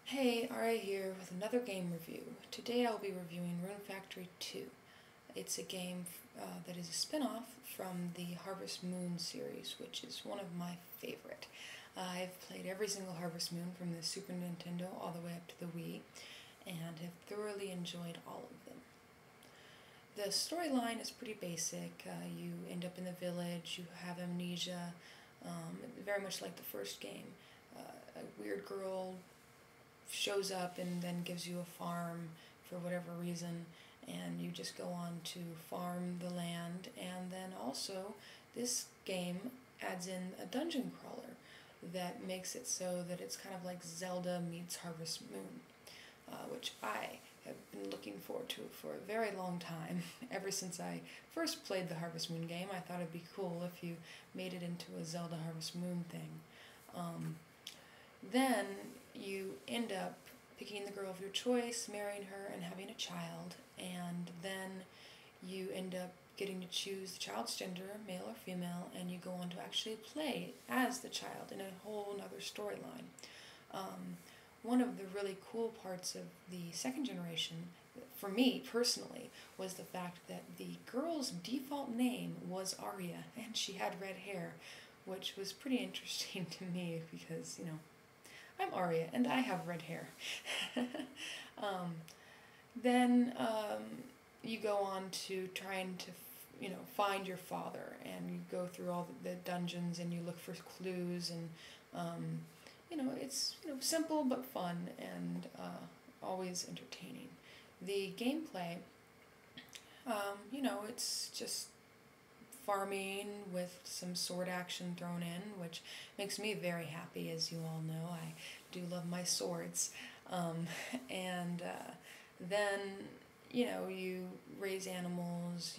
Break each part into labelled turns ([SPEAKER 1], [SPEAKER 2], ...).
[SPEAKER 1] Hey, Aria here with another game review. Today I'll be reviewing Rune Factory 2. It's a game that is a spin-off from the Harvest Moon series, which is one of my favorite. I've played every single Harvest Moon from the Super Nintendo all the way up to the Wii, and have thoroughly enjoyed all of them. The storyline is pretty basic. You end up in the village, you have amnesia, very much like the first game. A weird girl shows up and then gives you a farm for whatever reason, and you just go on to farm the land. And then also this game adds in a dungeon crawler that makes it so that it's kind of like Zelda meets Harvest Moon, which I have been looking forward to for a very long time. Ever since I first played the Harvest Moon game, I thought it'd be cool if you made it into a Zelda Harvest Moon thing. Then you end up picking the girl of your choice, marrying her, and having a child, and then you end up getting to choose the child's gender, male or female, and you go on to actually play as the child in a whole other storyline. One of the really cool parts of the second generation, for me personally, was the fact that the girl's default name was Arya, and she had red hair, which was pretty interesting to me because, I'm Arya, and I have red hair. Then you go on to trying to, find your father, and you go through all the dungeons, and you look for clues, and, it's, simple but fun, and always entertaining. The gameplay, it's just farming with some sword action thrown in, which makes me very happy. As you all know, I do love my swords. And then, you raise animals,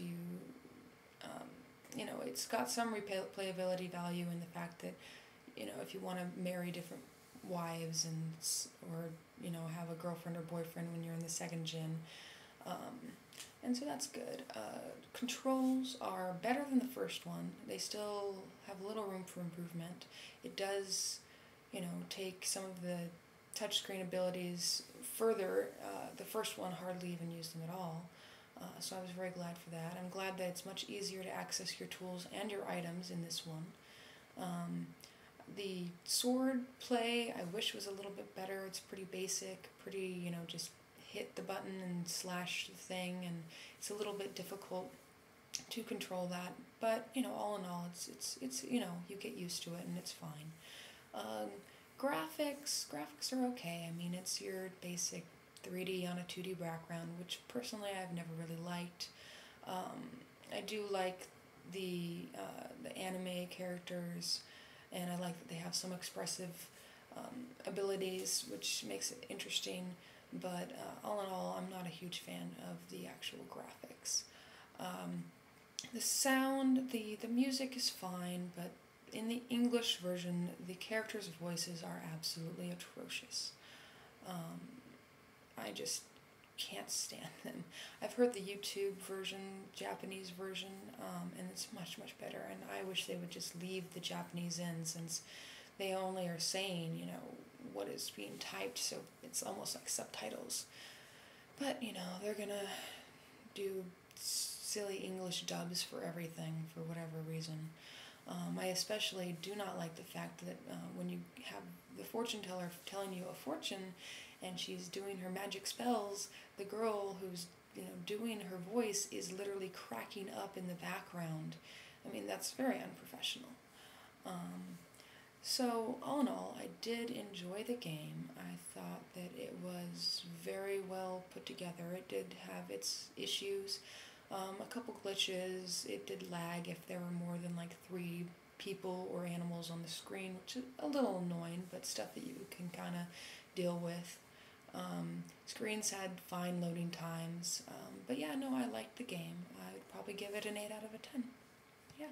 [SPEAKER 1] it's got some replayability value in the fact that, if you want to marry different wives or have a girlfriend or boyfriend when you're in the second gen, and so that's good. Controls are better than the first one. They still have a little room for improvement. It does, take some of the touchscreen abilities further. The first one hardly even used them at all. So I was very glad for that. I'm glad that it's much easier to access your tools and your items in this one. The sword play I wish was a little bit better. It's pretty basic, pretty, just hit the button and slash the thing, and it's a little bit difficult to control that, but all in all, it's you get used to it and it's fine. Graphics are okay. I mean, it's your basic 3D on a 2D background, which personally I've never really liked. I do like the anime characters, and I like that they have some expressive abilities, which makes it interesting. But all in all, I'm not a huge fan of the actual graphics. The sound, the music is fine, but in the English version, the characters' voices are absolutely atrocious. I just can't stand them. I've heard the YouTube version, Japanese version, and it's much, much better, and I wish they would just leave the Japanese in, since they only are saying, what is being typed, so it's almost like subtitles. But, they're gonna do silly English dubs for everything for whatever reason. I especially do not like the fact that when you have the fortune teller telling you a fortune and she's doing her magic spells, the girl who's doing her voice is literally cracking up in the background. I mean, that's very unprofessional. So, all in all, I did enjoy the game. I thought that it was very well put together. It did have its issues, a couple glitches. It did lag if there were more than like 3 people or animals on the screen, which is a little annoying, but stuff that you can kind of deal with. Screens had fine loading times, but yeah, no, I liked the game. I would probably give it an 8 out of 10. Yeah.